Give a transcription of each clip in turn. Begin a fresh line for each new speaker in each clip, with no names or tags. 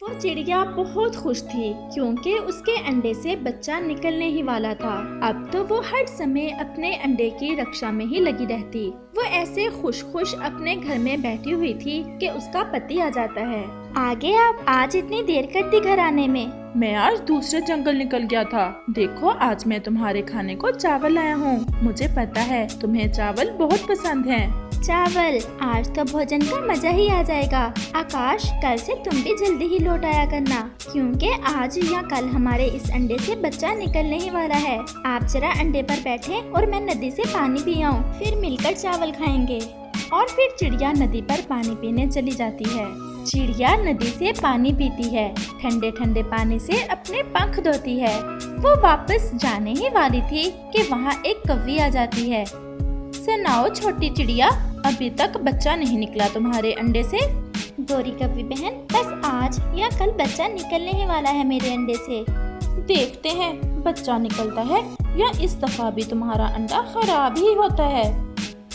वो चिड़िया बहुत खुश थी क्योंकि उसके अंडे से बच्चा निकलने ही वाला था। अब तो वो हर समय अपने अंडे की रक्षा में ही लगी रहती। वो ऐसे खुश खुश अपने घर में बैठी हुई थी कि उसका पति आ जाता है।
आगे आप आज इतनी देर कर दी घर आने में।
मैं आज दूसरे जंगल निकल गया था। देखो आज मैं तुम्हारे खाने को चावल लाया हूँ। मुझे पता है तुम्हें चावल बहुत पसंद है।
चावल, आज तो भोजन का मजा ही आ जाएगा। आकाश, कल से तुम भी जल्दी ही लौट आया करना क्योंकि आज या कल हमारे इस अंडे से बच्चा निकलने ही वाला है। आप जरा अंडे पर बैठे और मैं नदी से पानी पी आऊँ, फिर मिलकर चावल खाएंगे।
और फिर चिड़िया नदी पर पानी पीने चली जाती है। चिड़िया नदी से पानी पीती है, ठंडे ठंडे पानी से अपने पंख धोती है। वो वापस जाने ही वाली थी कि वहाँ एक कौवी आ जाती है। सुनाओ छोटी चिड़िया, अभी तक बच्चा नहीं निकला तुम्हारे अंडे से?
गोरी कौवी बहन, बस आज या कल बच्चा निकलने ही वाला है मेरे अंडे से।
देखते हैं बच्चा निकलता है या इस दफा भी तुम्हारा अंडा खराब ही होता है।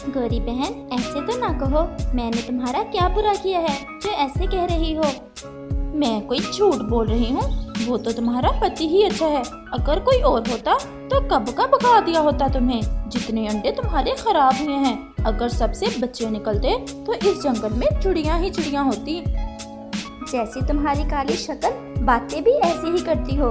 गोरी बहन, ऐसे तो ना कहो। मैंने तुम्हारा क्या बुरा किया है जो ऐसे कह रही हो?
मैं कोई झूठ बोल रही हूँ? वो तो तुम्हारा पति ही अच्छा है। अगर कोई और होता तो कब का भगा दिया होता तुम्हें। जितने अंडे तुम्हारे खराब हुए हैं, अगर सबसे बच्चे निकलते तो इस जंगल में चिड़िया ही चिड़िया होती।
जैसी तुम्हारी काली शक्ल, बातें भी ऐसी ही करती हो।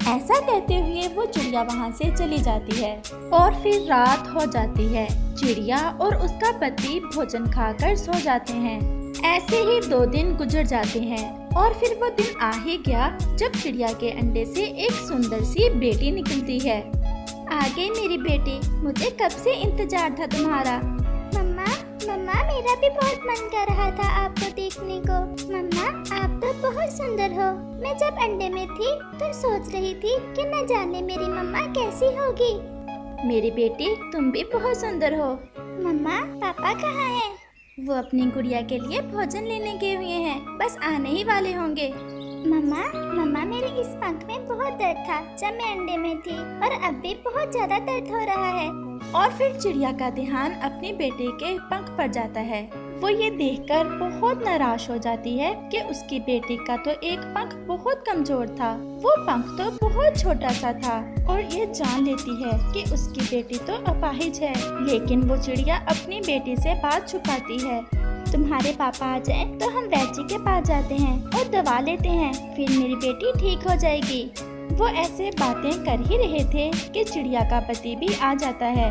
ऐसा कहते हुए वो चिड़िया वहाँ से चली जाती है और फिर रात हो जाती है। चिड़िया और उसका पति भोजन खाकर सो जाते हैं। ऐसे ही 2 दिन गुजर जाते हैं और फिर वो दिन आ ही गया जब चिड़िया के अंडे से एक सुंदर सी बेटी निकलती है।
आ गई मेरी बेटी, मुझे कब से इंतजार था तुम्हारा। मम्मा, मम्मा, मेरा भी बहुत मन कर रहा था आपको देखने को। मम्मा, आप तो बहुत सुंदर हो। मैं जब अंडे में थी तो सोच रही थी कि न जाने मेरी मम्मा कैसी होगी।
मेरी बेटी, तुम भी बहुत सुंदर हो।
मम्मा, पापा कहाँ हैं?
वो अपनी गुड़िया के लिए भोजन लेने गए हुए हैं, बस आने ही वाले होंगे।
मम्मा, मम्मा, मेरे इस पंख में बहुत दर्द था जब मैं अंडे में थी और अब भी बहुत ज्यादा दर्द हो रहा है।
और फिर चिड़िया का ध्यान अपने बेटे के पंख पर जाता है। वो ये देखकर बहुत नाराज हो जाती है कि उसकी बेटी का तो एक पंख बहुत कमजोर था। वो पंख तो बहुत छोटा सा था और ये जान लेती है कि उसकी बेटी तो अपाहिज है। लेकिन वो चिड़िया अपनी बेटी से बात छुपाती है।
तुम्हारे पापा आ जाएं तो हम वैद्य के पास जाते हैं और दवा लेते हैं, फिर मेरी बेटी ठीक हो जाएगी।
वो ऐसे बातें कर ही रहे थे कि चिड़िया का पति भी आ जाता है।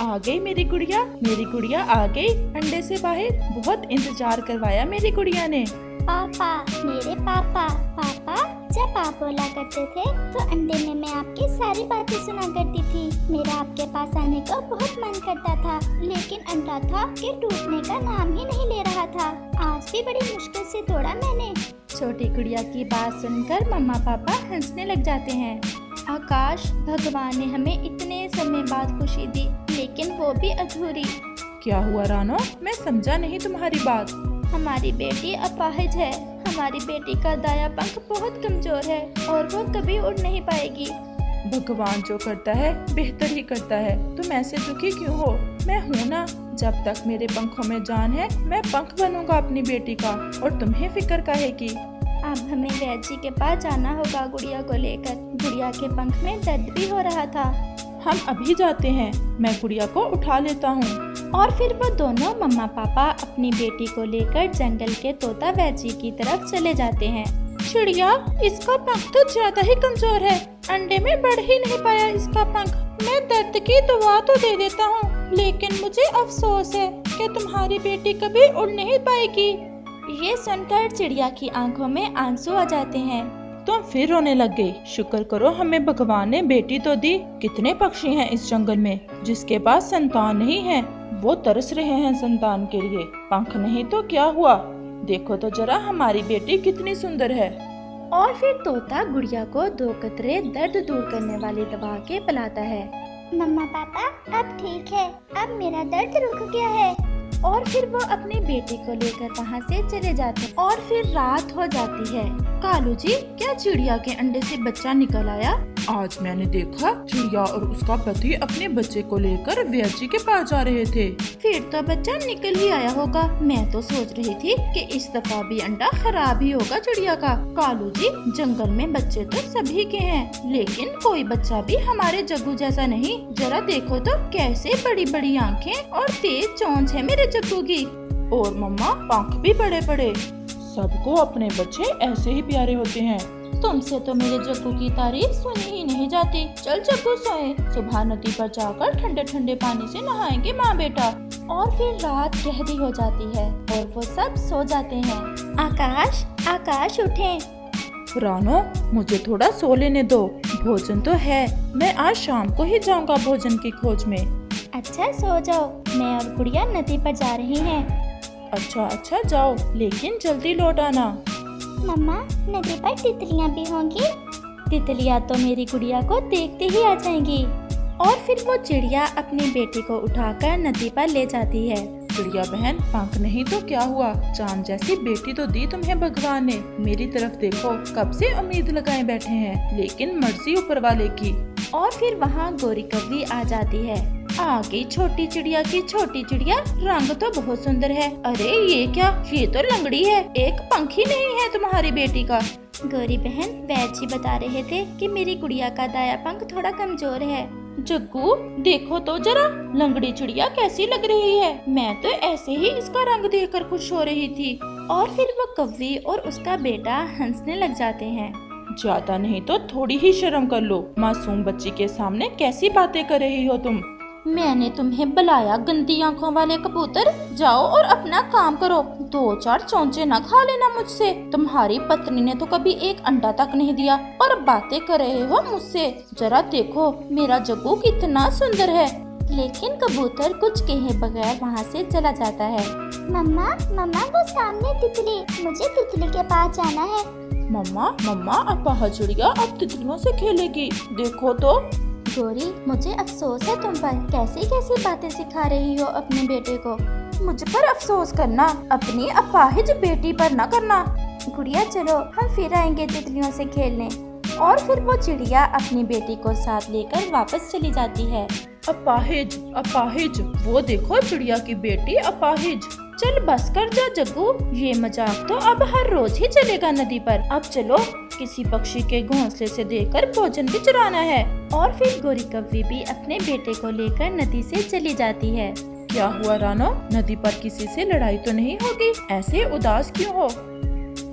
आ गई मेरी गुड़िया आ गई अंडे से बाहर। बहुत इंतजार करवाया मेरी गुड़िया ने।
पापा, मेरे पापा, पापा, जब आप बोला करते थे तो अंडे में मैं आपकी सारी बातें सुना करती थी। मेरा आपके पास आने का बहुत मन करता था, लेकिन अंडा था कि टूटने का नाम ही नहीं ले रहा था। आज भी बड़ी मुश्किल से तोड़ा मैंने।
छोटी गुड़िया की बात सुनकर मम्मा पापा हंसने लग जाते हैं। आकाश, भगवान ने हमें इतने समय बाद खुशी दी, लेकिन वो भी अधूरी।
क्या हुआ रानो? मैं समझा नहीं तुम्हारी बात।
हमारी बेटी अपाहिज है। हमारी बेटी का दाया पंख बहुत कमजोर है और वो कभी उड़ नहीं पाएगी।
भगवान जो करता है बेहतर ही करता है। तुम ऐसे दुखी क्यों हो? मैं हूँ ना, जब तक मेरे पंखों में जान है मैं पंख बनूंगा अपनी बेटी का, और तुम्हें फिक्र काहे की?
अब हमें वैद्य जी के पास जाना होगा गुड़िया को लेकर। गुड़िया के पंख में दर्द भी हो रहा था।
हम अभी जाते हैं, मैं गुड़िया को उठा लेता हूँ।
और फिर वो दोनों मम्मा पापा अपनी बेटी को लेकर जंगल के तोता वैद्य जी की तरफ चले जाते हैं। चिड़िया, इसका पंख तो ज्यादा ही कमजोर है, अंडे में बढ़ ही नहीं पाया इसका पंख। मैं दर्द की दवा तो दे देता हूँ, लेकिन मुझे अफसोस है कि तुम्हारी बेटी कभी उड़ नहीं पाएगी। ये सुनकर चिड़िया की आंखों में आंसू आ जाते हैं।
तुम फिर रोने लग गई। शुक्र करो हमें भगवान ने बेटी तो दी। कितने पक्षी हैं इस जंगल में जिसके पास संतान नहीं है। वो तरस रहे हैं संतान के लिए। पंख नहीं तो क्या हुआ, देखो तो जरा हमारी बेटी कितनी सुंदर है।
और फिर तोता गुड़िया को 2 कतरे दर्द दूर करने वाली दवा के पिलाता है।
मम्मा पापा, अब ठीक है, अब मेरा दर्द रुक गया है।
और फिर वो अपनी बेटी को लेकर वहाँ से चले जाते और फिर रात हो जाती है। कालू जी, क्या चिड़िया के अंडे से बच्चा निकल आया?
आज मैंने देखा चिड़िया और उसका पति अपने बच्चे को लेकर व्याजी के पास जा रहे थे।
फिर तो बच्चा निकल ही आया होगा। मैं तो सोच रही थी कि इस दफा भी अंडा खराब ही होगा चिड़िया का। कालू जी, जंगल में बच्चे तो सभी के हैं, लेकिन कोई बच्चा भी हमारे जग्गू जैसा नहीं। जरा देखो तो कैसे बड़ी बड़ी आँखें और तेज चोंच है मेरे जग्गू की।
और मम्मा, पंख भी बड़े बड़े। सबको अपने बच्चे ऐसे ही प्यारे होते हैं।
तुमसे तो मेरे जग्गू की तारीफ सुनी ही नहीं जाती। चल जग्गू सोए, सुबह नदी पर जाकर ठंडे ठंडे पानी से नहाएंगे माँ बेटा। और फिर रात गहरी हो जाती है और वो सब सो जाते हैं। आकाश, आकाश उठे।
रानो, मुझे थोड़ा सो लेने दो। भोजन तो है, मैं आज शाम को ही जाऊंगा भोजन की खोज में।
अच्छा सो जाओ, मैं और गुड़िया नदी पर जा रही हैं।
अच्छा जाओ, लेकिन जल्दी लौट आना।
मम्मा, नदी पर तितलियाँ भी होंगी?
तितलियाँ तो मेरी गुड़िया को देखते ही आ जाएंगी। और फिर वो चिड़िया अपनी बेटी को उठाकर नदी पर ले जाती है।
चिड़िया बहन, पंख नहीं तो क्या हुआ, चांद जैसी बेटी तो दी तुम्हें भगवान ने। मेरी तरफ देखो, कब से उम्मीद लगाए बैठे हैं, लेकिन मर्जी ऊपर वाले की।
और फिर वहाँ गोरी कव्वी आ जाती है। आ गई छोटी चिड़िया की छोटी चिड़िया, रंग तो बहुत सुंदर है। अरे ये क्या, ये तो लंगड़ी है, एक पंख ही नहीं है तुम्हारी बेटी का।
गौरी बहन, वैद जी बता रहे थे कि मेरी गुड़िया का दाया पंख थोड़ा कमजोर है।
जग्गू देखो तो जरा, लंगड़ी चिड़िया कैसी लग रही है। मैं तो ऐसे ही इसका रंग देखकर खुश हो रही थी। और फिर वो कव्वी और उसका बेटा हंसने लग जाते हैं।
ज्यादा नहीं तो थोड़ी ही शर्म कर लो। मासूम बच्ची के सामने कैसी बातें कर रही हो तुम।
मैंने तुम्हें बुलाया गंदी आंखों वाले कबूतर, जाओ और अपना काम करो। 2-4 चोंचे न खा लेना मुझसे। तुम्हारी पत्नी ने तो कभी एक अंडा तक नहीं दिया और बातें कर रहे हो मुझसे। जरा देखो मेरा जग्गू कितना सुंदर है। लेकिन कबूतर कुछ कहे बगैर वहाँ से चला जाता है।
मम्मा, वो सामने तितली, मुझे तितली के पास जाना है।
मम्मा, अब चिड़िया अब तितलियों से खेलेगी, देखो तो।
गोरी, मुझे अफसोस है तुम पर। कैसी कैसी बातें सिखा रही हो अपने बेटे को। मुझ पर अफसोस करना, अपनी अपाहिज बेटी पर न करना। गुड़िया चलो, हम फिर आएंगे तितलियों से खेलने। और फिर वो चिड़िया अपनी बेटी को साथ लेकर वापस चली जाती है।
अपाहिज, वो देखो चिड़िया की बेटी अपाहिज।
चल बस कर जा जग्गू, ये मजाक तो अब हर रोज ही चलेगा नदी पर। अब चलो, किसी पक्षी के घोंसले से देकर भोजन भी चुराना है। और फिर गोरी कव्वी भी अपने बेटे को लेकर नदी से चली जाती है।
क्या हुआ रानो, नदी पर किसी से लड़ाई तो नहीं होगी? ऐसे उदास क्यों हो?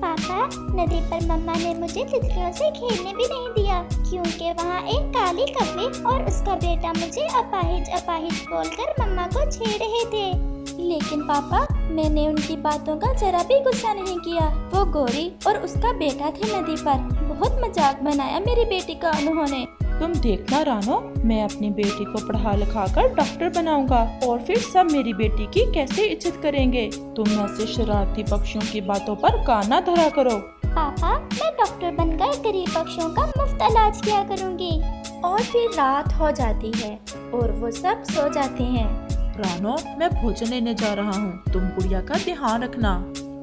पापा, नदी पर मम्मा ने मुझे तितलियों से खेलने भी नहीं दिया, क्योंकि वहाँ एक काली कव्वी और उसका बेटा मुझे अपाहिज बोलकर मम्मा को छेड़ रहे थे।
लेकिन पापा, मैंने उनकी बातों का जरा भी गुस्सा नहीं किया। वो गोरी और उसका बेटा थे नदी पर, बहुत मजाक बनाया मेरी बेटी का उन्होंने।
तुम देखना रानो, मैं अपनी बेटी को पढ़ा लिखा कर डॉक्टर बनाऊंगा और फिर सब मेरी बेटी की कैसे इज्जत करेंगे। तुम ऐसे शरारती पक्षियों की बातों पर कान ना धरा करो।
पापा, मैं डॉक्टर बनकर गरीब पक्षियों का मुफ्त इलाज किया करूँगी।
और फिर रात हो जाती है और वो सब सो जाते हैं।
रानो, मैं भोजन लेने जा रहा हूँ, तुम गुड़िया का ध्यान रखना।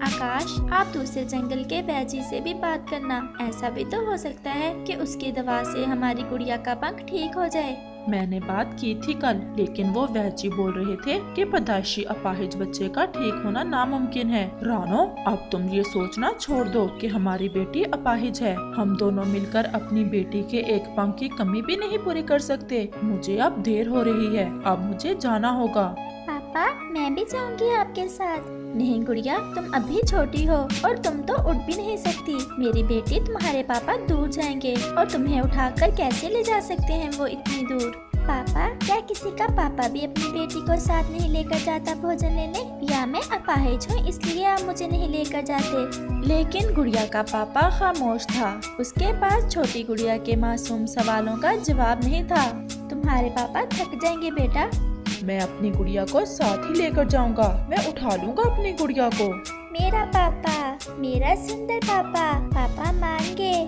आकाश, आप दूसरे जंगल के वैजी से भी बात करना। ऐसा भी तो हो सकता है कि उसकी दवा से हमारी गुड़िया का पंख ठीक हो जाए।
मैंने बात की थी कल, लेकिन वो वैजी बोल रहे थे कि पैदाइशी अपाहिज बच्चे का ठीक होना नामुमकिन है। रानो, अब तुम ये सोचना छोड़ दो कि हमारी बेटी अपाहिज है। हम दोनों मिलकर अपनी बेटी के एक पंख की कमी भी नहीं पूरी कर सकते। मुझे अब देर हो रही है, अब मुझे जाना होगा।
पापा, मैं भी जाऊंगी आपके साथ।
नहीं गुड़िया, तुम अभी छोटी हो और तुम तो उठ भी नहीं सकती। मेरी बेटी, तुम्हारे पापा दूर जाएंगे और तुम्हें उठाकर कैसे ले जा सकते हैं वो इतनी दूर।
पापा, क्या किसी का पापा भी अपनी बेटी को साथ नहीं लेकर जाता भोजन लेने? या मैं अपाहिज हूँ इसलिए आप मुझे नहीं लेकर जाते?
लेकिन गुड़िया का पापा खामोश था। उसके पास छोटी गुड़िया के मासूम सवालों का जवाब नहीं था।
तुम्हारे पापा थक जाएंगे बेटा।
मैं अपनी गुड़िया को साथ ही लेकर जाऊंगा, मैं उठा लूंगा अपनी गुड़िया को।
मेरा पापा, मेरा सुंदर पापा, पापा मान गए।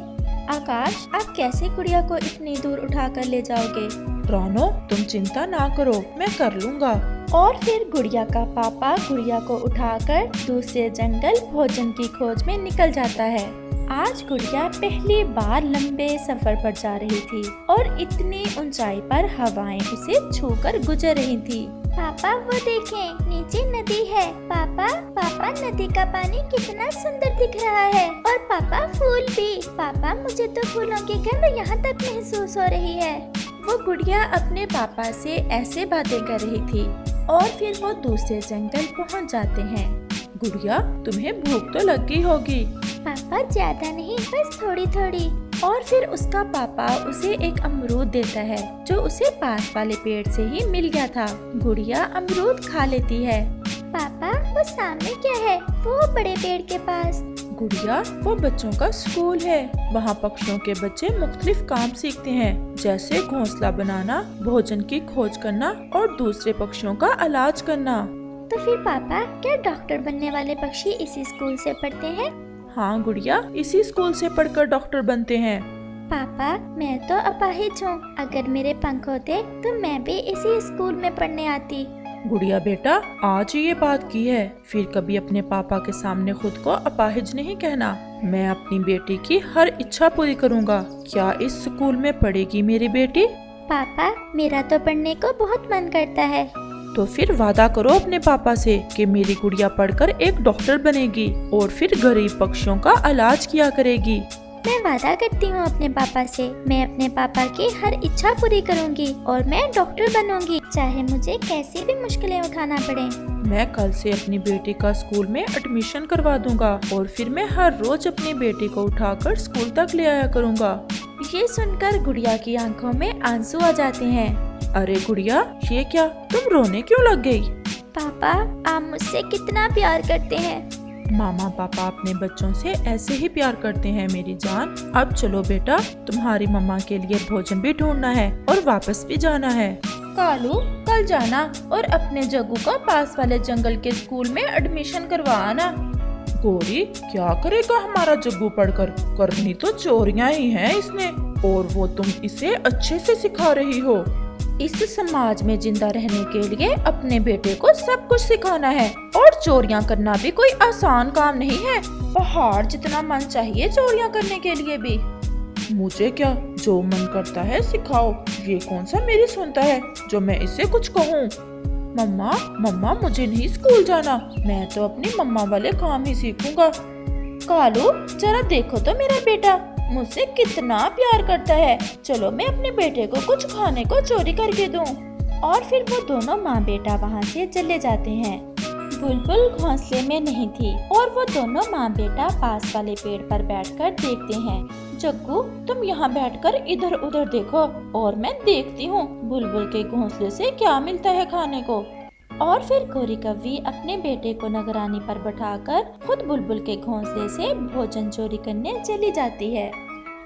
आकाश, आप कैसे गुड़िया को इतनी दूर उठाकर ले जाओगे?
रानो, तुम चिंता ना करो, मैं कर लूंगा।
और फिर गुड़िया का पापा गुड़िया को उठाकर दूसरे जंगल भोजन की खोज में निकल जाता है। आज गुड़िया पहली बार लंबे सफर पर जा रही थी और इतनी ऊंचाई पर हवाएं उसे छूकर गुजर रही थी।
पापा वो देखें, नीचे नदी है। पापा पापा नदी का पानी कितना सुंदर दिख रहा है। और पापा फूल भी। पापा मुझे तो फूलों की गंध यहाँ तक महसूस हो रही है।
वो गुड़िया अपने पापा से ऐसे बातें कर रही थी और फिर वो दूसरे जंगल पहुँच जाते हैं।
गुड़िया, तुम्हें भूख तो लग गई होगी।
पापा ज्यादा नहीं, बस थोड़ी थोड़ी।
और फिर उसका पापा उसे एक अमरूद देता है जो उसे पास वाले पेड़ से ही मिल गया था। गुड़िया अमरूद खा लेती है।
पापा वो सामने क्या है? वो बड़े पेड़ के पास।
गुड़िया, वो बच्चों का स्कूल है। वहाँ पक्षियों के बच्चे मुख्तलिफ काम सीखते हैं, जैसे घोंसला बनाना, भोजन की खोज करना और दूसरे पक्षियों का इलाज करना।
तो फिर पापा क्या डॉक्टर बनने वाले पक्षी इसी स्कूल से पढ़ते हैं?
हाँ गुड़िया, इसी स्कूल से पढ़कर डॉक्टर बनते हैं।
पापा मैं तो अपाहिज हूँ। अगर मेरे पंख होते तो मैं भी इसी स्कूल में पढ़ने आती।
गुड़िया बेटा, आज ये बात की है, फिर कभी अपने पापा के सामने खुद को अपाहिज नहीं कहना। मैं अपनी बेटी की हर इच्छा पूरी करूँगा। क्या इस स्कूल में पढ़ेगी मेरी बेटी?
पापा मेरा तो पढ़ने को बहुत मन करता है।
तो फिर वादा करो अपने पापा से कि मेरी गुड़िया पढ़कर एक डॉक्टर बनेगी और फिर गरीब पक्षियों का इलाज किया करेगी।
मैं वादा करती हूँ अपने पापा से, मैं अपने पापा की हर इच्छा पूरी करूँगी और मैं डॉक्टर बनूंगी, चाहे मुझे कैसी भी मुश्किलें उठाना पड़े।
मैं कल से अपनी बेटी का स्कूल में एडमिशन करवा दूंगा और फिर मैं हर रोज अपनी बेटी को उठाकर स्कूल तक ले आया करूँगा।
ये सुनकर गुड़िया की आंखों में आंसू आ जाते हैं।
अरे गुड़िया, ये क्या, तुम रोने क्यों लग गई?
पापा आप मुझसे कितना प्यार करते हैं।
मामा पापा अपने बच्चों से ऐसे ही प्यार करते हैं मेरी जान। अब चलो बेटा, तुम्हारी मम्मा के लिए भोजन भी ढूंढना है और वापस भी जाना है।
कालू, कल जाना और अपने जग्गू का पास वाले जंगल के स्कूल में एडमिशन करवा आना।
गौरी, क्या करेगा हमारा जग्गू पढ़कर? करनी तो चोरियां ही हैं इसने, और वो तुम इसे अच्छे से सिखा रही हो।
इस समाज में जिंदा रहने के लिए अपने बेटे को सब कुछ सिखाना है और चोरियां करना भी कोई आसान काम नहीं है। पहाड़ जितना मन चाहिए चोरियां करने के लिए भी।
मुझे क्या, जो मन करता है सिखाओ। ये कौन सा मेरी सुनता है जो मैं इसे कुछ कहूँ? मम्मा मम्मा, मुझे नहीं स्कूल जाना, मैं तो अपनी मम्मा वाले काम ही सीखूंगा।
कालू, जरा देखो तो मेरा बेटा मुझसे कितना प्यार करता है। चलो मैं अपने बेटे को कुछ खाने को चोरी करके दूं। और फिर वो दोनों माँ बेटा वहाँ से चले जाते हैं। बुलबुल घोंसले में नहीं थी और वो दोनों माँ बेटा पास वाले पेड़ पर बैठकर देखते हैं। जग्गू, तुम यहाँ बैठकर इधर उधर देखो और मैं देखती हूँ बुलबुल के घोंसले से क्या मिलता है खाने को। और फिर गोरी कव्वी अपने बेटे को निगरानी पर बैठाकर खुद बुलबुल के घोंसले से भोजन चोरी करने चली जाती है।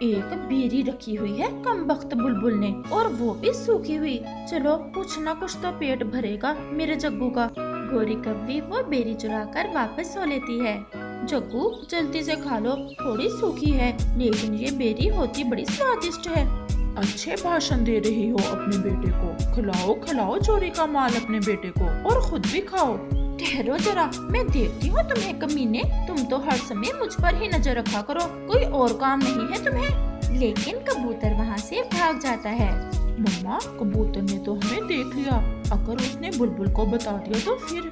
एक बेरी रखी हुई है कमबख्त बुलबुल ने, और वो भी सूखी हुई। चलो कुछ ना कुछ तो पेट भरेगा मेरे जग्गू का। गोरी कव्वी वो बेरी चुराकर वापस सो लेती है। जग्गू, जल्दी से खा लो, थोड़ी सूखी है लेकिन ये बेरी होती बड़ी स्वादिष्ट है।
अच्छे भाषण दे रही हो अपने बेटे को। खिलाओ खिलाओ चोरी का माल अपने बेटे को और खुद भी खाओ।
ठहरो जरा, मैं देखती हूँ तुम्हें कमीने। तुम तो हर समय मुझ पर ही नजर रखा करो, कोई और काम नहीं है तुम्हें। लेकिन कबूतर वहाँ से भाग जाता है।
मम्मा, कबूतर ने तो हमें देख लिया, अगर उसने बुलबुल को बता दिया तो
फिर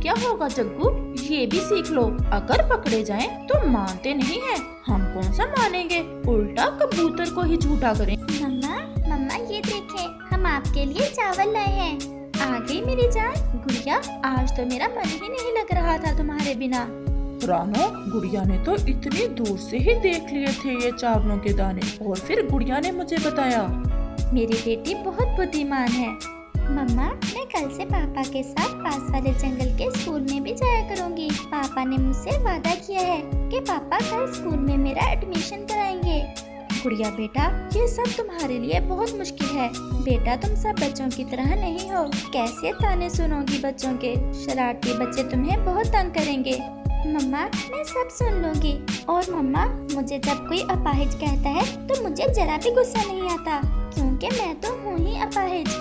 क्या होगा जग्गू? ये भी सीख लो, अगर पकड़े जाएं तो मानते नहीं हैं। हम कौन सा मानेंगे, उल्टा कबूतर को ही झूठा करें।
मम्मा मम्मा ये देखें, हम आपके लिए चावल लाए हैं। आ गई मेरी जान। गुड़िया, आज तो मेरा मन ही नहीं लग रहा था तुम्हारे बिना।
रानो, गुड़िया ने तो इतनी दूर से ही देख लिए थे ये चावलों के दाने, और फिर गुड़िया ने मुझे बताया।
मेरी बेटी बहुत बुद्धिमान है।
मम्मा, मैं कल से पापा के साथ पास वाले जंगल के स्कूल में भी जाया करूंगी। पापा ने मुझसे वादा किया है कि पापा कल स्कूल में मेरा एडमिशन कराएंगे।
गुड़िया बेटा, ये सब तुम्हारे लिए बहुत मुश्किल है। बेटा, तुम सब बच्चों की तरह नहीं हो। कैसे ताने सुनोगी बच्चों के? शरारती बच्चे तुम्हें बहुत तंग करेंगे।
मम्मा, मैं सब सुन लूंगी। और मम्मा, मुझे जब कोई अपाहिज कहता है तो मुझे जरा भी गुस्सा नहीं आता, क्योंकि मैं तो हूँ ही अपाहिज।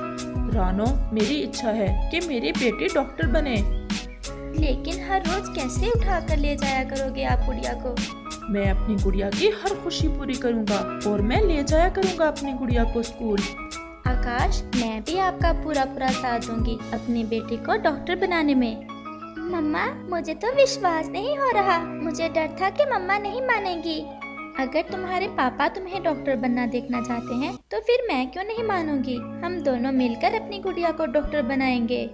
रानो, मेरी इच्छा है कि मेरी बेटी डॉक्टर बने।
लेकिन हर रोज कैसे उठा कर ले जाया करोगे आप गुड़िया को?
मैं अपनी गुड़िया की हर खुशी पूरी करूँगा और मैं ले जाया करूँगा अपनी गुड़िया को स्कूल।
आकाश, मैं भी आपका पूरा साथ दूंगी अपनी बेटी को डॉक्टर बनाने में।
मम्मा, मुझे तो विश्वास नहीं हो रहा। मुझे डर था कि मम्मा नहीं मानेगी।
अगर तुम्हारे पापा तुम्हें डॉक्टर बनना देखना चाहते हैं तो फिर मैं क्यों नहीं मानूंगी। हम दोनों मिलकर अपनी गुड़िया को डॉक्टर बनाएंगे।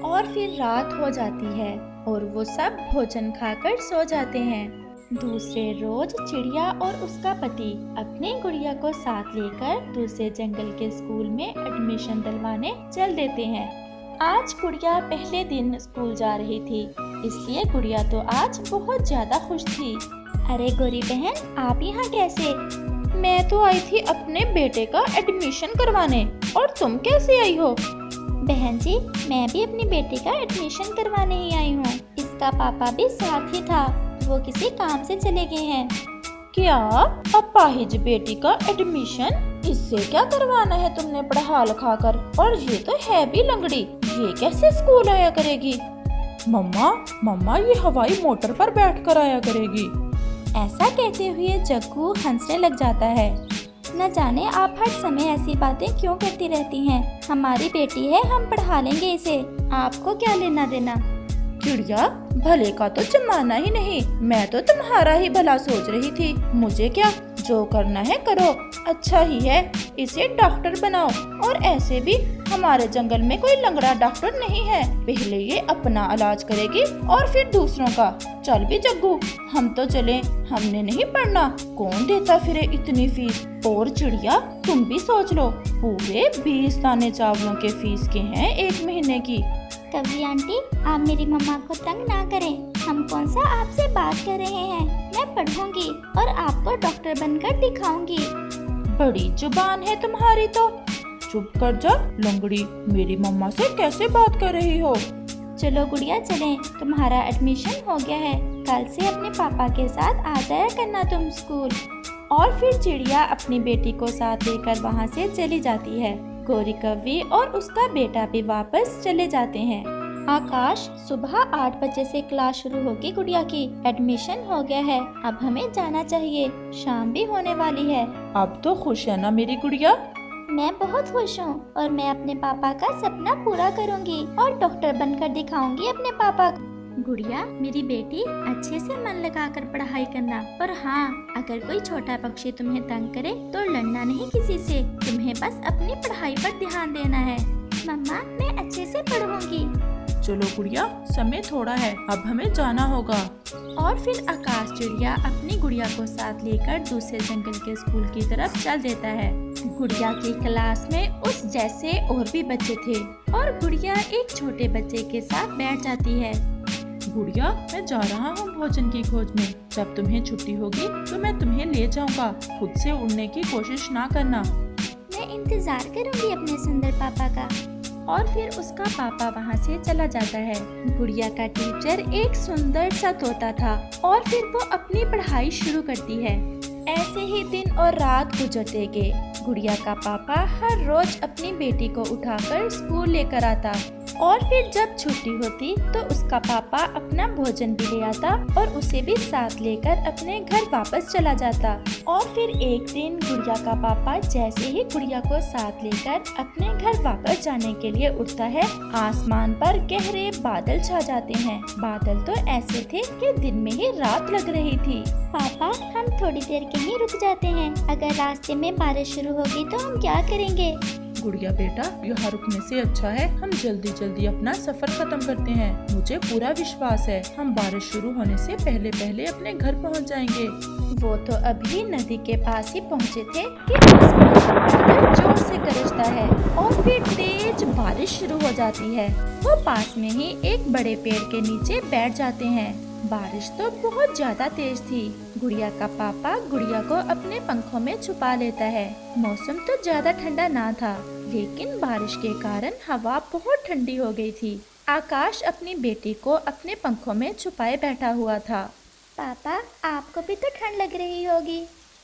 और फिर रात हो जाती है और वो सब भोजन खाकर सो जाते हैं। दूसरे रोज चिड़िया और उसका पति अपनी गुड़िया को साथ लेकर दूसरे जंगल के स्कूल में एडमिशन दिलवाने चल देते हैं। आज गुड़िया पहले दिन स्कूल जा रही थी, इसलिए गुड़िया तो आज बहुत ज्यादा खुश थी।
अरे गोरी बहन, आप यहाँ कैसे?
मैं तो आई थी अपने बेटे का एडमिशन करवाने, और तुम कैसे आई हो?
बहन जी, मैं भी अपनी बेटी का एडमिशन करवाने ही आई हूँ। इसका पापा भी साथ ही था, वो किसी काम से चले गए हैं।
क्या अपाहिज बेटी का एडमिशन? इससे क्या करवाना है तुमने पढ़ा लिखा कर? और ये तो है भी लंगड़ी, ये कैसे स्कूल आया करेगी?
मम्मा ये हवाई मोटर पर बैठ कर आया करेगी।
ऐसा कहते हुए जग्गू हंसने लग जाता है।
न जाने आप हर समय ऐसी बातें क्यों करती रहती हैं। हमारी बेटी है, हम पढ़ा लेंगे इसे, आपको क्या लेना देना।
चिड़िया, भले का तो जमाना ही नहीं, मैं तो तुम्हारा ही भला सोच रही थी। मुझे क्या, जो करना है करो, अच्छा ही है, इसे डॉक्टर बनाओ। और ऐसे भी हमारे जंगल में कोई लंगड़ा डॉक्टर नहीं है, पहले ये अपना इलाज करेगी और फिर दूसरों का। चल भी जग्गू, हम तो चले, हमने नहीं पढ़ना, कौन देता फिरे इतनी फीस। और चिड़िया, तुम भी सोच लो, पूरे 20 दाने चावलों के फीस के हैं 1 महीने की।
कवि आंटी, आप मेरी मम्मा को तंग ना करें। हम कौन सा आपसे बात कर रहे हैं। मैं पढ़ूंगी और आपको डॉक्टर बनकर दिखाऊंगी।
बड़ी जुबान है तुम्हारी तो।
चुप कर जा लंगड़ी, मेरी मम्मा से कैसे बात कर रही हो।
चलो गुड़िया चलें, तुम्हारा एडमिशन हो गया है, कल से अपने पापा के साथ आ जाया करना तुम स्कूल।
और फिर चिड़िया अपनी बेटी को साथ लेकर वहाँ से चली जाती है। गोरी कव्वी और उसका बेटा भी वापस चले जाते हैं। आकाश, सुबह 8 बजे से क्लास शुरू होगी गुड़िया की। एडमिशन हो गया है, अब हमें जाना चाहिए, शाम भी होने वाली है।
अब तो खुश है ना मेरी गुड़िया?
मैं बहुत खुश हूँ और मैं अपने पापा का सपना पूरा करूँगी और डॉक्टर बनकर दिखाऊंगी अपने पापा को।
गुड़िया, मेरी बेटी, अच्छे से मन लगाकर पढ़ाई करना। और हाँ, अगर कोई छोटा पक्षी तुम्हें तंग करे तो लड़ना नहीं किसी से, तुम्हें बस अपनी पढ़ाई पर ध्यान देना है।
मम्मा, मैं अच्छे से पढ़ूंगी।
चलो गुड़िया, समय थोड़ा है, अब हमें जाना होगा।
और फिर आकाश चिड़िया अपनी गुड़िया को साथ लेकर दूसरे जंगल के स्कूल की तरफ चल देता है। गुड़िया की क्लास में उस जैसे और भी बच्चे थे और गुड़िया एक छोटे बच्चे के साथ बैठ जाती है।
गुड़िया, मैं जा रहा हूँ भोजन की खोज में, जब तुम्हें छुट्टी होगी तो मैं तुम्हें ले जाऊँगा, खुद से उड़ने की कोशिश ना करना।
मैं इंतजार करूँगी अपने सुंदर पापा का।
और फिर उसका पापा वहाँ से चला जाता है। गुड़िया का टीचर एक सुंदर सा तोता था और फिर वो अपनी पढ़ाई शुरू करती है। ऐसे ही दिन और रात गुजरते गए। गुड़िया का पापा हर रोज अपनी बेटी को उठाकर स्कूल लेकर आता और फिर जब छुट्टी होती तो उसका पापा अपना भोजन भी ले आता और उसे भी साथ लेकर अपने घर वापस चला जाता। और फिर एक दिन गुड़िया का पापा जैसे ही गुड़िया को साथ लेकर अपने घर वापस जाने के लिए उठता है, आसमान पर गहरे बादल छा जाते हैं। बादल तो ऐसे थे कि दिन में ही रात लग रही थी।
पापा, हम थोड़ी देर के लिए रुक जाते हैं, अगर रास्ते में बारिश शुरू होगी तो हम क्या करेंगे।
गुड़िया बेटा, यहाँ रुकने से अच्छा है हम जल्दी जल्दी अपना सफर खत्म करते हैं। मुझे पूरा विश्वास है हम बारिश शुरू होने से पहले पहले अपने घर पहुँच जाएंगे।
वो तो अभी नदी के पास ही पहुँचे थे कि आसमान का बादल जोर से गरजता है और फिर तेज बारिश शुरू हो जाती है। वो पास में ही एक बड़े पेड़ के नीचे बैठ जाते हैं। बारिश तो बहुत ज्यादा तेज थी। गुड़िया का पापा गुड़िया को अपने पंखों में छुपा लेता है। मौसम तो ज्यादा ठंडा ना था, लेकिन बारिश के कारण हवा बहुत ठंडी हो गई थी। आकाश अपनी बेटी को अपने पंखों में छुपाए बैठा हुआ था।
पापा, आपको भी तो ठंड लग रही होगी।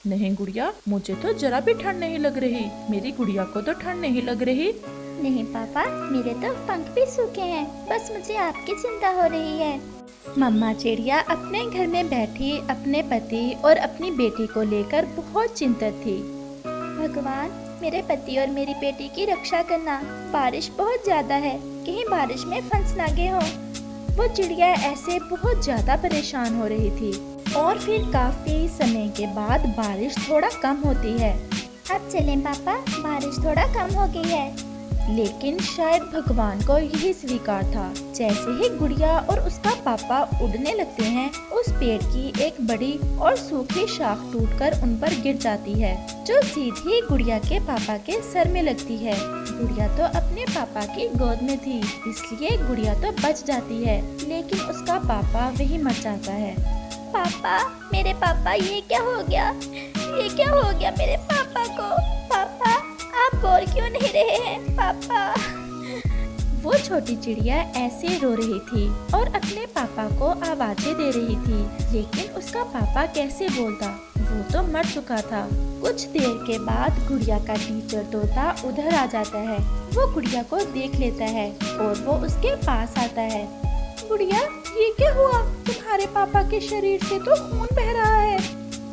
नहीं गुड़िया, मुझे तो जरा भी ठंड नहीं लग रही। मेरी गुड़िया को तो ठंड नहीं लग रही।
नहीं पापा, मेरे तो पंख भी सूखे हैं, बस मुझे आपकी चिंता हो रही है।
मम्मा चिड़िया अपने घर में बैठी अपने पति और अपनी बेटी को लेकर बहुत चिंतित थी।
भगवान, मेरे पति और मेरी बेटी की रक्षा करना। बारिश बहुत ज्यादा है, कहीं बारिश में फंस ना गए हो।
वो चिड़िया ऐसे बहुत ज्यादा परेशान हो रही थी और फिर काफी समय के बाद बारिश थोड़ा कम होती है।
अब चलें पापा, बारिश थोड़ा कम हो गई है।
लेकिन शायद भगवान को यही स्वीकार था। जैसे ही गुड़िया और उसका पापा उड़ने लगते हैं, उस पेड़ की एक बड़ी और सूखी शाख टूटकर उन पर गिर जाती है, जो सीधी गुड़िया के पापा के सर में लगती है। गुड़िया तो अपने पापा की गोद में थी, इसलिए गुड़िया तो बच जाती है, लेकिन उसका पापा वही मर जाता है।
पापा, मेरे पापा, ये क्या हो गया? ये क्या हो गया मेरे पापा को? पापा, आप बोल क्यों नहीं रहे हैं? पापा।
वो छोटी चिड़िया ऐसे रो रही थी और अपने पापा को आवाजें दे रही थी, लेकिन उसका पापा कैसे बोलता, वो तो मर चुका था। कुछ देर के बाद गुड़िया का टीचर तोता उधर आ जाता है। वो गुड़िया को देख लेता है और वो उसके पास आता है। गुड़िया, ये क्या हुआ? तुम्हारे पापा के शरीर से तो खून बह रहा है।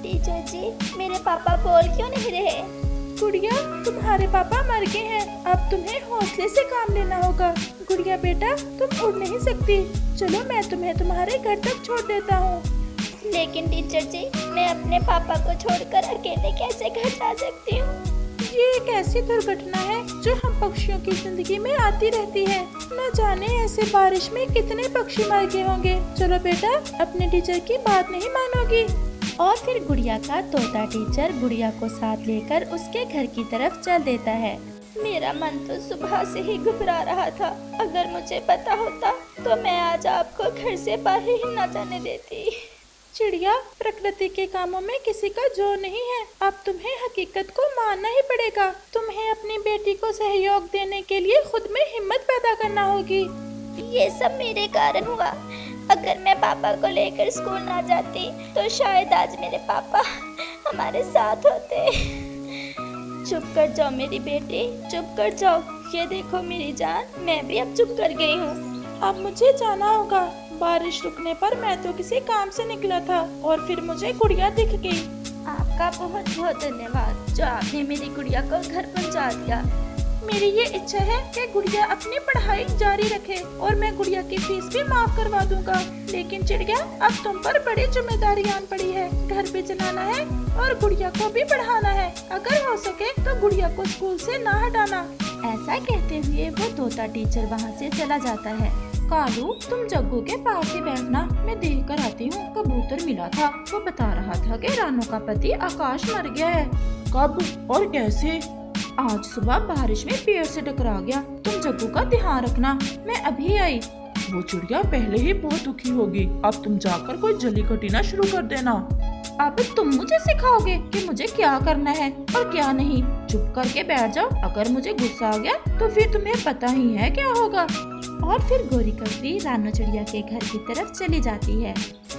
टीचर जी, मेरे पापा बोल क्यों नहीं रहे?
गुड़िया, तुम्हारे पापा मर गए हैं, अब तुम्हें हौसले से काम लेना होगा। गुड़िया बेटा, तुम उड़ नहीं सकती, चलो मैं तुम्हें तुम्हारे घर तक छोड़ देता हूँ।
लेकिन टीचर जी, मैं अपने पापा को छोड़कर अकेले कैसे घर जा सकती हूँ?
ये एक ऐसी दुर्घटना है जो हम पक्षियों की जिंदगी में आती रहती है। न जाने ऐसे बारिश में कितने पक्षी मर गए होंगे। चलो बेटा, अपने टीचर की बात नहीं मानोगी। और फिर गुड़िया का तोता टीचर गुड़िया को साथ लेकर उसके घर की तरफ चल देता है।
मेरा मन तो सुबह से ही घबरा रहा था। अगर मुझे पता होता तो मैं आज आपको घर से बाहर ही न जाने देती।
चिड़िया, प्रकृति के कामों में किसी का जोर नहीं है। अब तुम्हें हकीकत को मानना ही पड़ेगा। तुम्हें अपनी बेटी को सहयोग देने के लिए खुद में हिम्मत पैदा करना होगी।
ये सब मेरे कारण हुआ। अगर मैं पापा को लेकर स्कूल ना जाती तो शायद आज मेरे पापा हमारे साथ होते। चुप कर जाओ मेरी बेटी, चुप कर जाओ। ये देखो मेरी जान, मैं भी अब चुप कर गई हूँ।
अब मुझे जाना होगा। बारिश रुकने पर मैं तो किसी काम से निकला था और फिर मुझे गुड़िया दिख गई।
आपका बहुत बहुत धन्यवाद जो आपने मेरी गुड़िया को घर पहुँचा दिया।
मेरी ये इच्छा है कि गुड़िया अपनी पढ़ाई जारी रखे और मैं गुड़िया की फीस भी माफ करवा दूंगा। लेकिन चिड़िया, अब तुम पर बड़ी जिम्मेदारी आन पड़ी है। घर भी चलाना है और गुड़िया को भी पढ़ाना है। अगर हो सके तो गुड़िया को स्कूल से ना हटाना। ऐसा कहते हुए वो तोता टीचर वहाँ से चला जाता है। कालू, तुम जग्गू के पास ही बैठना, मैं देख कर आती हूँ। कबूतर मिला था, वो बता रहा था कि रानू का पति आकाश मर गया है।
कब और कैसे?
आज सुबह बारिश में पेड़ से टकरा गया। तुम जग्गू का ध्यान रखना, मैं अभी आई।
वो चिड़िया पहले ही बहुत दुखी होगी, अब तुम जाकर कोई जली कटीना शुरू कर देना।
अब तुम मुझे सिखाओगे कि मुझे क्या करना है और क्या नहीं। चुप करके बैठ जाओ। अगर मुझे गुस्सा आ गया तो फिर तुम्हें पता ही है क्या होगा। और फिर गोरी कबरी रानू चिड़िया के घर की तरफ चली जाती है।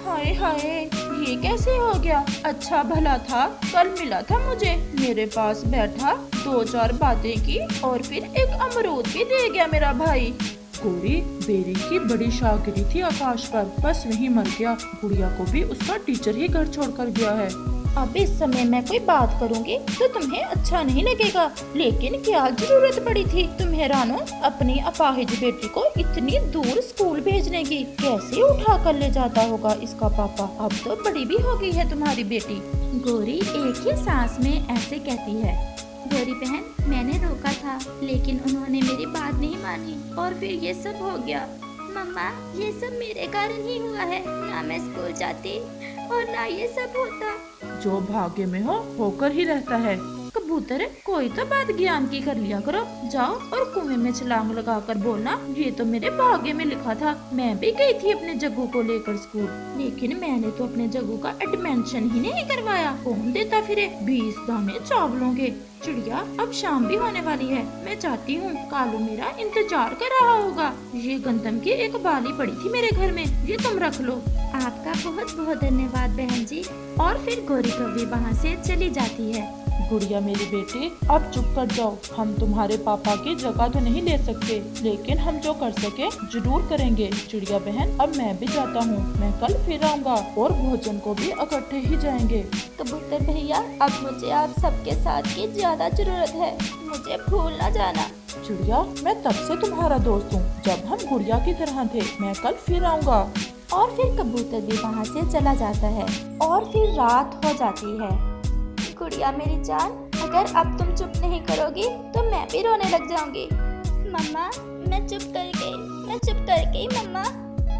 हाय हाय, ये कैसे हो गया? अच्छा भला था, कल मिला था मुझे, मेरे पास बैठा, 2-4 बातें की और फिर एक अमरूद भी दे गया मेरा भाई।
गोरी बेरी की बड़ी शाह गिरी थी आकाश पर, बस वहीं मर गया। गुड़िया को भी उसका टीचर ही घर छोड़कर गया है।
अब इस समय मैं कोई बात करूंगी तो तुम्हें अच्छा नहीं लगेगा, लेकिन क्या जरूरत पड़ी थी तुम्हें रानू अपनी अपाहिज बेटी को इतनी दूर स्कूल भेजने की? कैसे उठा कर ले जाता होगा इसका पापा? अब तो बड़ी भी हो गई है तुम्हारी बेटी। गोरी एक ही सांस में ऐसे कहती है।
गोरी बहन, मैंने रोका था लेकिन उन्होंने मेरी बात नहीं मानी और फिर ये सब हो गया। मम्मा, ये सब मेरे कारण ही हुआ है। ना मैं स्कूल जाती और ना ये सब होता।
जो भाग्य में हो होकर ही रहता है।
कबूतर, कोई तो बात ज्ञान की कर लिया करो। जाओ और कुएं में छलांग लगाकर बोलना, ये तो मेरे भाग्य में लिखा था। मैं भी गई थी अपने जग्गू को लेकर स्कूल, लेकिन मैंने तो अपने जग्गू का एडमिशन ही नहीं करवाया। कौन देता फिरे 20 दाने चावलों के। चिड़िया, अब शाम भी होने वाली है, मैं चाहती हूँ। कालू मेरा इंतजार कर रहा होगा। ये गंदम की एक बाली पड़ी थी मेरे घर में, ये तुम रख लो।
आपका बहुत बहुत धन्यवाद बहन जी।
और फिर गोरी कौवी वहाँ से चली जाती है।
गुड़िया मेरी बेटी, अब चुप कर जाओ। हम तुम्हारे पापा की जगह तो नहीं ले सकते, लेकिन हम जो कर सके जरूर करेंगे। चिड़िया बहन, अब मैं भी जाता हूँ। मैं कल फिर आऊँगा और भोजन को भी इकट्ठे ही जाएंगे।
कबूतर भैया, अब मुझे आप सबके साथ की ज्यादा जरूरत है, मुझे भूल न जाना।
चिड़िया, मैं तब से तुम्हारा दोस्त हूँ जब हम गुड़िया की तरह थे। मैं कल फिर आऊँगा।
और फिर कबूतर भी वहाँ से चला जाता है और फिर रात हो जाती है। गुड़िया मेरी जान, अगर अब तुम चुप नहीं करोगी तो मैं भी रोने लग जाऊंगी।
मम्मा, मैं चुप कर गई मम्मा।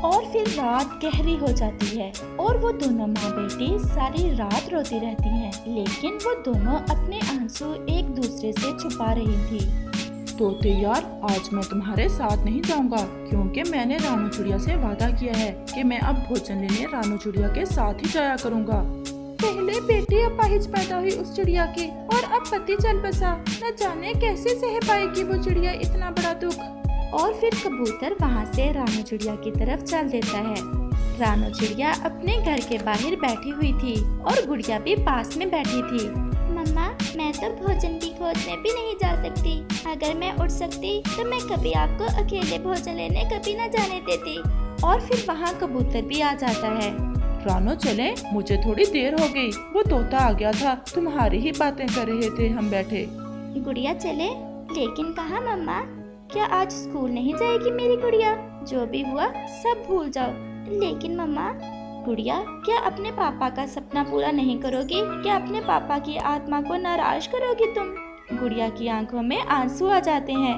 और फिर रात गहरी हो जाती है और वो दोनों माँ बेटी सारी रात रोती रहती हैं, लेकिन वो दोनों अपने आंसू एक दूसरे से छुपा रही थी।
तोते यार, आज मैं तुम्हारे साथ नहीं जाऊंगा, क्योंकि मैंने रानू चिड़िया से वादा किया है कि मैं अब भोजन लेने रानू चिड़िया के साथ ही जाया करूंगा।
पहले बेटी अपाहिज पैदा हुई उस चिड़िया की और अब पति चल बसा। न जाने कैसे सह पाएगी वो चिड़िया इतना बड़ा दुख। और फिर कबूतर वहाँ से रानू चिड़िया की तरफ चल देता है। रानू चिड़िया अपने घर के बाहर बैठी हुई थी और गुड़िया भी पास में बैठी थी।
मम्मा, मैं तो भोजन की खोज में भी नहीं जा सकती। अगर मैं उड़ सकती तो मैं कभी आपको अकेले भोजन लेने कभी न जाने देती।
और फिर वहाँ कबूतर भी आ जाता है।
रानो चले, मुझे थोड़ी देर हो गई। वो तोता आ गया था, तुम्हारी ही बातें कर रहे थे हम बैठे।
गुड़िया चले, लेकिन कहाँ मम्मा? क्या आज स्कूल नहीं जाएगी मेरी गुड़िया? जो भी हुआ सब भूल जाओ। लेकिन मम्मा।
गुड़िया, क्या अपने पापा का सपना पूरा नहीं करोगी? क्या अपने पापा की आत्मा को नाराज करोगी तुम? गुड़िया की आंखों में आंसू आ जाते हैं।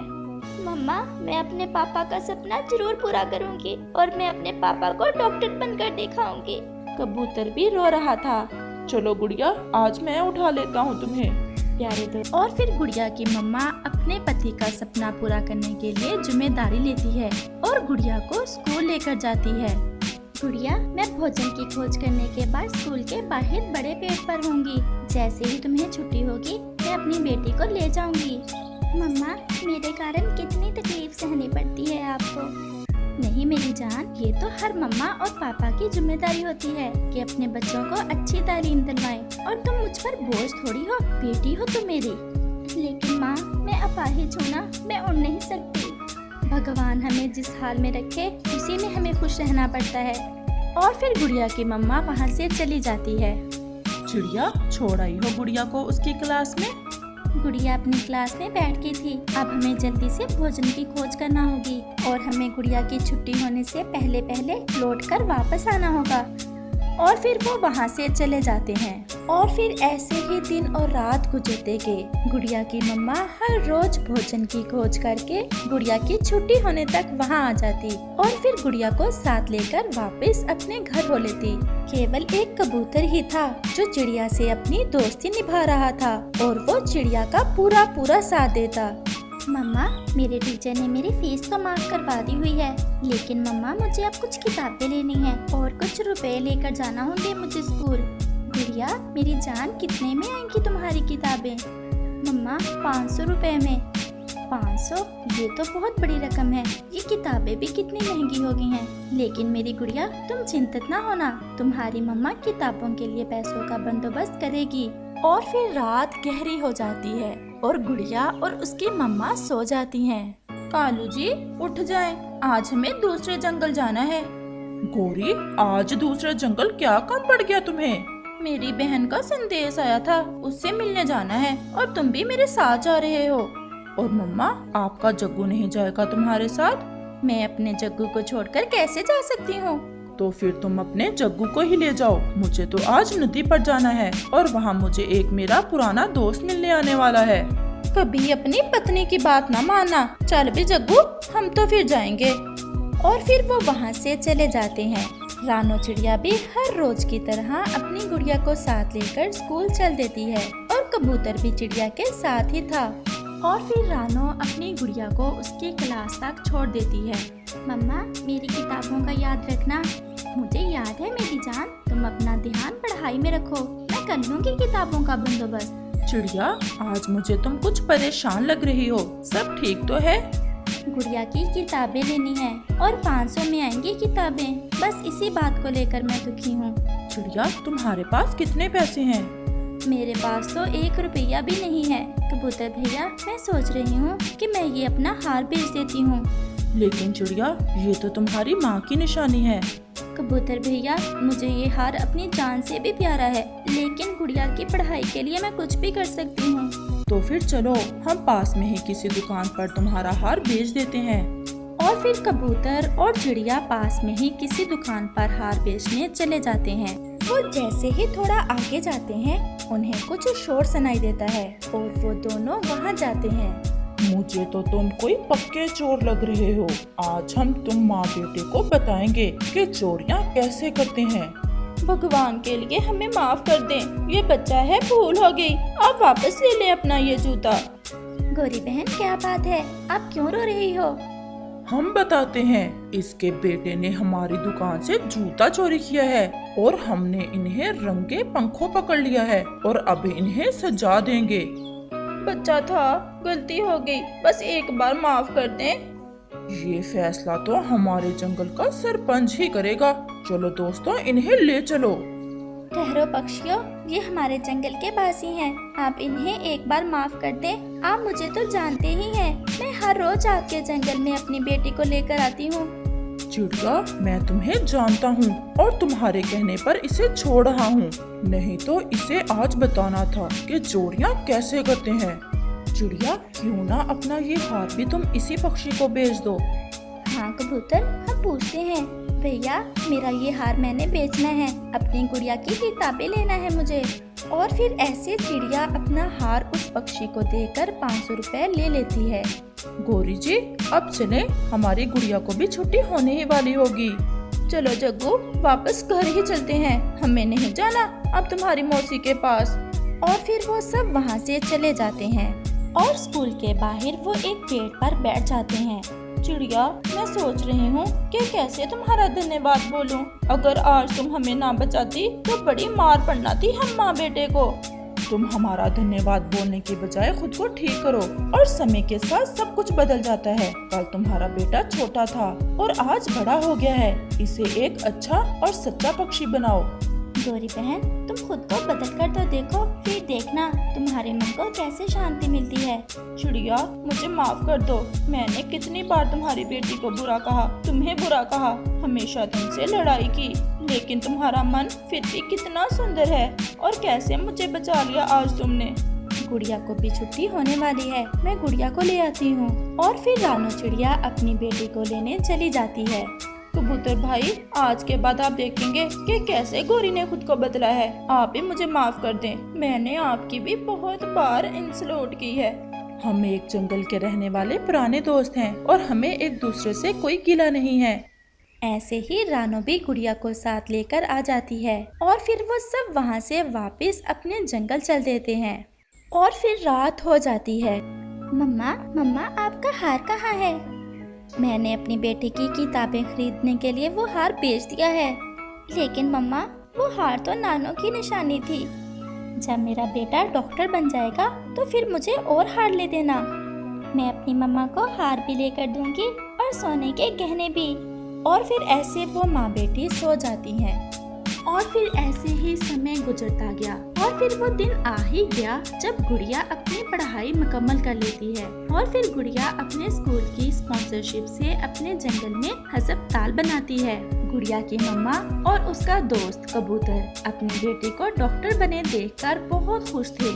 मम्मा, मैं अपने पापा का सपना जरूर पूरा करूंगी और मैं अपने पापा को डॉक्टर बनकर दिखाऊंगी।
कबूतर भी रो रहा था।
चलो गुड़िया, आज मैं उठा लेता हूँ तुम्हें।
प्यारे दोस्त। और फिर गुड़िया की मम्मा अपने पति का सपना पूरा करने के लिए जिम्मेदारी लेती है और गुड़िया को स्कूल लेकर जाती है।
गुड़िया, मैं भोजन की खोज करने के बाद स्कूल के बाहर बड़े पेड़ पर होंगी। जैसे ही तुम्हें छुट्टी होगी मैं अपनी बेटी को ले जाऊंगी। मम्मा, मेरे कारण कितनी तकलीफ सहनी पड़ती है आपको।
नहीं मेरी जान, ये तो हर मम्मा और पापा की जिम्मेदारी होती है कि अपने बच्चों को अच्छी तालीम दिलवाएं। और तुम मुझ पर बोझ थोड़ी हो, बेटी हो तुम मेरी।
लेकिन माँ, मैं अपाहिज हूँ ना, मैं उड़ नहीं सकती।
भगवान हमें जिस हाल में रखे उसी में हमें खुश रहना पड़ता है। और फिर गुड़िया की मम्मा वहाँ से चली जाती है।
चिड़िया, छोड़ आई हो गुड़िया को उसकी क्लास में?
गुड़िया अपनी क्लास में बैठ गई थी। अब हमें जल्दी से भोजन की खोज करना होगी और हमें गुड़िया की छुट्टी होने से पहले पहले लौटकर वापस आना होगा। और फिर वो वहाँ से चले जाते हैं। और फिर ऐसे ही दिन और रात गुजरते गए। गुड़िया की मम्मा हर रोज भोजन की खोज करके गुड़िया की छुट्टी होने तक वहाँ आ जाती और फिर गुड़िया को साथ लेकर वापस अपने घर हो लेती। केवल एक कबूतर ही था जो चिड़िया से अपनी दोस्ती निभा रहा था और वो चिड़िया का पूरा पूरा साथ देता।
मम्मा, मेरे टीचर ने मेरी फीस तो माफ करवा दी हुई है, लेकिन मम्मा मुझे अब कुछ किताबें लेनी है और कुछ रुपए लेकर जाना होंगे मुझे स्कूल।
गुड़िया मेरी जान, कितने में आएंगी तुम्हारी किताबें?
मम्मा, 500 रुपए में।
500? ये तो बहुत बड़ी रकम है। ये किताबें भी कितनी महंगी हो गई हैं। लेकिन मेरी गुड़िया, तुम चिंतित ना होना, तुम्हारी मम्मा किताबों के लिए पैसों का बंदोबस्त करेगी। और फिर रात गहरी हो जाती है और गुड़िया और उसकी मम्मा सो जाती हैं। कालू जी, उठ जाएं, आज हमें दूसरे जंगल जाना है।
गोरी, आज दूसरे जंगल क्या काम पड़ गया तुम्हें?
मेरी बहन का संदेश आया था, उससे मिलने जाना है और तुम भी मेरे साथ जा रहे हो।
और मम्मा, आपका जग्गू नहीं जाएगा तुम्हारे साथ?
मैं अपने जग्गू को छोड़कर कैसे जा सकती हूँ?
तो फिर तुम अपने जग्गू को ही ले जाओ। मुझे तो आज नदी पर जाना है और वहाँ मुझे एक मेरा पुराना दोस्त मिलने आने वाला है।
कभी अपनी पत्नी की बात ना मानना। चल भी जग्गू, हम तो फिर जाएंगे। और फिर वो वहाँ से चले जाते हैं। रानो चिड़िया भी हर रोज की तरह अपनी गुड़िया को साथ लेकर स्कूल चल देती है और कबूतर भी चिड़िया के साथ ही था। और फिर रानो अपनी गुड़िया को उसकी क्लास तक छोड़ देती है।
मम्मा, मेरी किताबों का याद रखना।
मुझे याद है मेरी जान, तुम अपना ध्यान पढ़ाई में रखो, मैं कर लूँगी किताबों का बंदोबस्त।
चिड़िया, आज मुझे तुम कुछ परेशान लग रही हो, सब ठीक तो है?
गुड़िया की किताबें लेनी है और 500 में आएंगी किताबें, बस इसी बात को लेकर मैं दुखी हूँ।
चिड़िया, तुम्हारे पास कितने पैसे हैं?
मेरे पास तो 1 रुपया भी नहीं है। कबूतर भैया, मैं सोच रही हूँ कि मैं ये अपना हार बेच देती हूँ।
लेकिन चिड़िया, ये तो तुम्हारी माँ की निशानी है।
कबूतर भैया, मुझे ये हार अपनी जान से भी प्यारा है, लेकिन गुड़िया की पढ़ाई के लिए मैं कुछ भी कर सकती हूँ।
तो फिर चलो, हम पास में ही किसी दुकान पर तुम्हारा हार बेच देते हैं।
और फिर कबूतर और चिड़िया पास में ही किसी दुकान पर हार बेचने चले जाते हैं। वो जैसे ही थोड़ा आगे जाते हैं, उन्हें कुछ शोर सुनाई देता है और वो दोनों वहाँ जाते हैं।
मुझे तो तुम कोई पक्के चोर लग रहे हो। आज हम तुम माँ बेटे को बताएंगे कि चोरियाँ कैसे करते हैं।
भगवान के लिए हमें माफ कर दें, ये बच्चा है, भूल हो गई। आप वापस ले ले अपना ये जूता। गौरी बहन, क्या बात है, आप क्यों रो रही हो?
हम बताते हैं। इसके बेटे ने हमारी दुकान से जूता चोरी किया है और हमने इन्हें रंगे पंखों पकड़ लिया है और अब इन्हें सजा देंगे।
बच्चा था, गलती हो गई, बस एक बार माफ कर दें।
ये फैसला तो हमारे जंगल का सरपंच ही करेगा। चलो दोस्तों, इन्हें ले चलो।
ठहरो पक्षियों, ये हमारे जंगल के वासी हैं। आप इन्हें एक बार माफ कर दें। आप मुझे तो जानते ही हैं, मैं हर रोज आपके जंगल में अपनी बेटी को लेकर आती हूँ।
चिड़िया, मैं तुम्हें जानता हूँ और तुम्हारे कहने पर इसे छोड़ रहा हूँ, नहीं तो इसे आज बताना था कि चोरियाँ कैसे करते हैं। चिड़िया, क्यों ना अपना ये हार भी तुम इसी पक्षी को बेच दो।
हाँ कबूतर, हम पूछते हैं। भैया, मेरा ये हार मैंने बेचना है, अपनी गुड़िया की किताबें लेना है मुझे। और फिर ऐसे चिड़िया अपना हार उस पक्षी को देकर 500 रुपए ले लेती है।
गौरी जी, अब चले, हमारी गुड़िया को भी छुट्टी होने ही वाली होगी।
चलो जग्गू, वापस घर ही चलते हैं, हमें नहीं जाना अब तुम्हारी मौसी के पास। और फिर वो सब वहाँ से चले जाते हैं और स्कूल के बाहर वो एक पेड़ पर बैठ जाते हैं। चिड़िया, मैं सोच रही हूँ कि कैसे तुम्हारा धन्यवाद बोलूं। अगर आज तुम हमें ना बचाती तो बड़ी मार पड़ना थी हम माँ बेटे को।
तुम हमारा धन्यवाद बोलने की बजाय खुद को ठीक करो, और समय के साथ सब कुछ बदल जाता है। कल तुम्हारा बेटा छोटा था और आज बड़ा हो गया है। इसे एक अच्छा और सच्चा पक्षी बनाओ।
गौरी बहन, तुम खुद को बदल कर तो देखो, फिर देखना तुम्हारे मन को कैसे शांति मिलती है।
चिड़िया, मुझे माफ कर दो। मैंने कितनी बार तुम्हारी बेटी को बुरा कहा, तुम्हें बुरा कहा, हमेशा तुमसे लड़ाई की, लेकिन तुम्हारा मन फिर भी कितना सुंदर है। और कैसे मुझे बचा लिया आज तुमने।
गुड़िया को भी छुट्टी होने वाली है, मैं गुड़िया को ले आती हूँ। और फिर रानो चिड़िया अपनी बेटी को लेने चली जाती है।
कबूतर भाई, आज के बाद आप देखेंगे कि कैसे गौरी ने खुद को बदला है। आप ही मुझे माफ कर दें, मैंने आपकी भी बहुत बार इंसल्ट की है। हम एक जंगल के रहने वाले पुराने दोस्त हैं और हमें एक दूसरे से कोई गिला नहीं है।
ऐसे ही रानो भी गुड़िया को साथ लेकर आ जाती है और फिर वो सब वहाँ से वापस अपने जंगल चल देते हैं। और फिर रात हो जाती है।
मम्मा, मम्मा, आपका हार कहाँ है?
मैंने अपनी बेटी की किताबें खरीदने के लिए वो हार बेच दिया है।
लेकिन मम्मा, वो हार तो नानो की निशानी थी।
जब मेरा बेटा डॉक्टर बन जाएगा तो फिर मुझे और हार ले देना।
मैं अपनी मम्मा को हार भी लेकर दूंगी और सोने के गहने भी।
और फिर ऐसे वो माँ बेटी सो जाती हैं। और फिर ऐसे ही समय गुजरता गया और फिर वो दिन आ ही गया जब गुड़िया अपनी पढ़ाई मुकम्मल कर लेती है। और फिर गुड़िया अपने स्कूल की स्पॉन्सरशिप से अपने जंगल में अस्पताल बनाती है। गुड़िया की मम्मा और उसका दोस्त कबूतर अपनी बेटी को डॉक्टर बने देखकर बहुत खुश थे।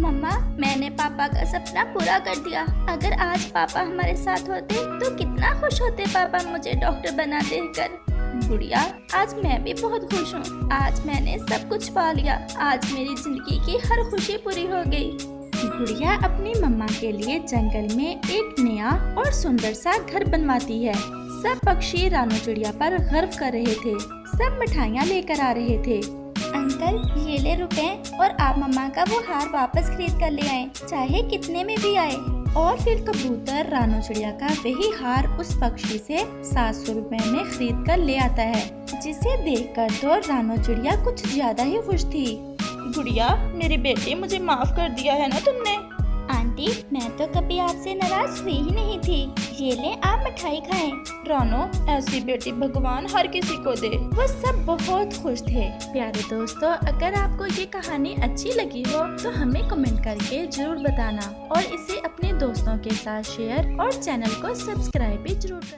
मम्मा, मैंने पापा का सपना पूरा कर दिया। अगर आज पापा हमारे साथ होते तो कितना खुश होते पापा मुझे डॉक्टर बना देकर।
गुड़िया, आज मैं भी बहुत खुश हूँ। आज मैंने सब कुछ पा लिया। आज मेरी जिंदगी की हर खुशी पूरी हो गई। गुड़िया अपनी मम्मा के लिए जंगल में एक नया और सुंदर सा घर बनवाती है। सब पक्षी रानो चिड़िया पर गर्व कर रहे थे। सब मिठाइयाँ लेकर आ रहे थे।
अंकल, ये ले रुपए और आप मम्मा का वो हार वापस खरीद कर ले आए, चाहे कितने में भी आए।
और फिर कबूतर रानो चिड़िया का वही हार उस पक्षी से 700 रुपए में खरीद कर ले आता है, जिसे देखकर तो रानो चिड़िया कुछ ज्यादा ही खुश थी।
गुड़िया, मेरी बेटी, मुझे माफ कर दिया है ना तुमने?
आंटी, बेटी, मैं तो कभी आपसे नाराज हुई ही नहीं थी। ये ले आप मिठाई खाएं।
रानो, ऐसी बेटी भगवान हर किसी को दे। वो सब बहुत खुश थे। प्यारे दोस्तों, अगर आपको ये कहानी अच्छी लगी हो तो हमें कमेंट करके जरूर बताना और इसे अपने दोस्तों के साथ शेयर और चैनल को सब्सक्राइब भी जरूर करना।